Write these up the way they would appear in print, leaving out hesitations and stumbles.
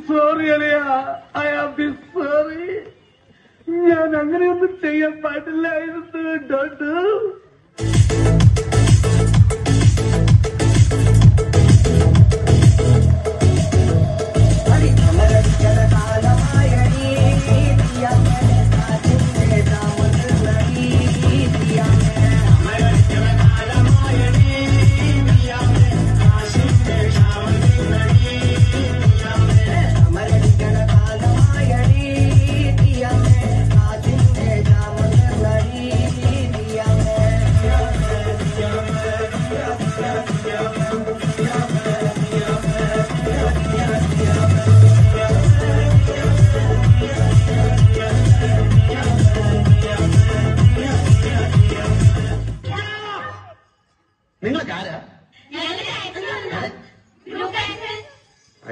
Sorry അളിയ, I am be sorry. ഞാൻ അങ്ങനെയൊന്നും ചെയ്യാൻ പാടില്ലായിരുന്നു. ഡോണ്ട്.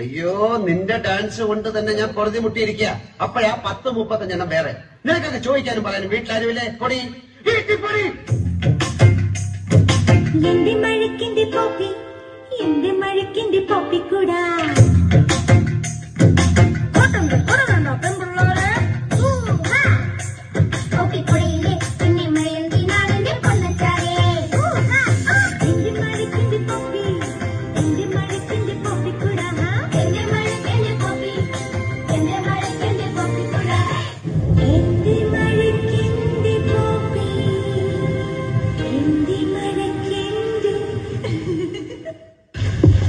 അയ്യോ, നിന്റെ ഡാൻസ് കൊണ്ട് തന്നെ ഞാൻ പൊറുതി മുട്ടിയിരിക്കുക. അപ്പോഴാ 10-35 വേറെ. നിനക്കൊക്കെ ചോദിക്കാനും പറയാനും വീട്ടിലാരുമില്ലേ? പൊടി വീട്ടിൽ പൊടി. എന്റെ മഴക്കിന്റെ പോപ്പി, എന്റെ മഴക്കിന്റെ പോപ്പിക്കൂടാ.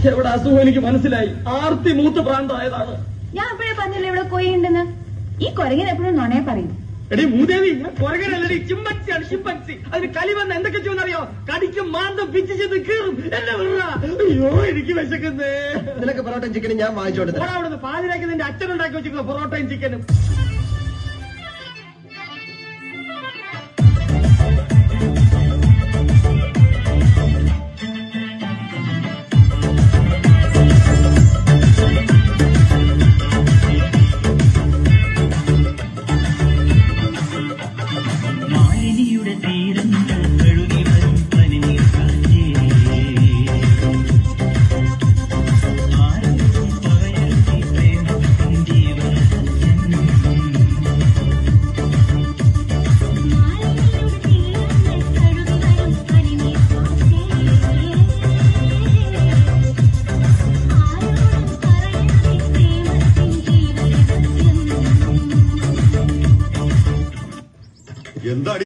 എവിടെ അസുഖം എനിക്ക് മനസ്സിലായി. ആർത്തി മൂത്ത് പ്രാന്തായതാണ്. ഞാൻ അപ്പോഴേ പറഞ്ഞില്ല ഇവിടെ കൊയ്യുണ്ടെന്ന്. ഈ കൊരങ്ങൻ എപ്പോഴും നുണയെ പറയും. എടീ മൂദേവി, കൊരങ്ങനല്ലടി, ചിമ്പൻസിയാണ് ചിമ്പൻസി. അതിന് കലി വന്ന് എന്തൊക്കെ ചെയ്യുന്നറിയോ? കടിക്കും, മാന്തം, പിച്ച് ചെയ്ത് കീറും. എന്നെ വിട. അയ്യോ, എനിക്ക് വിശക്കുന്നേ. നിനക്ക് പൊറോട്ടയും ചിക്കനും ഞാൻ വാങ്ങിച്ചോണ്ട് അവിടുന്ന് പാതിരാക്കി നിന്റെ അച്ഛനുണ്ടാക്കി വെച്ചിരിക്കുന്ന പൊറോട്ടയും ചിക്കനും.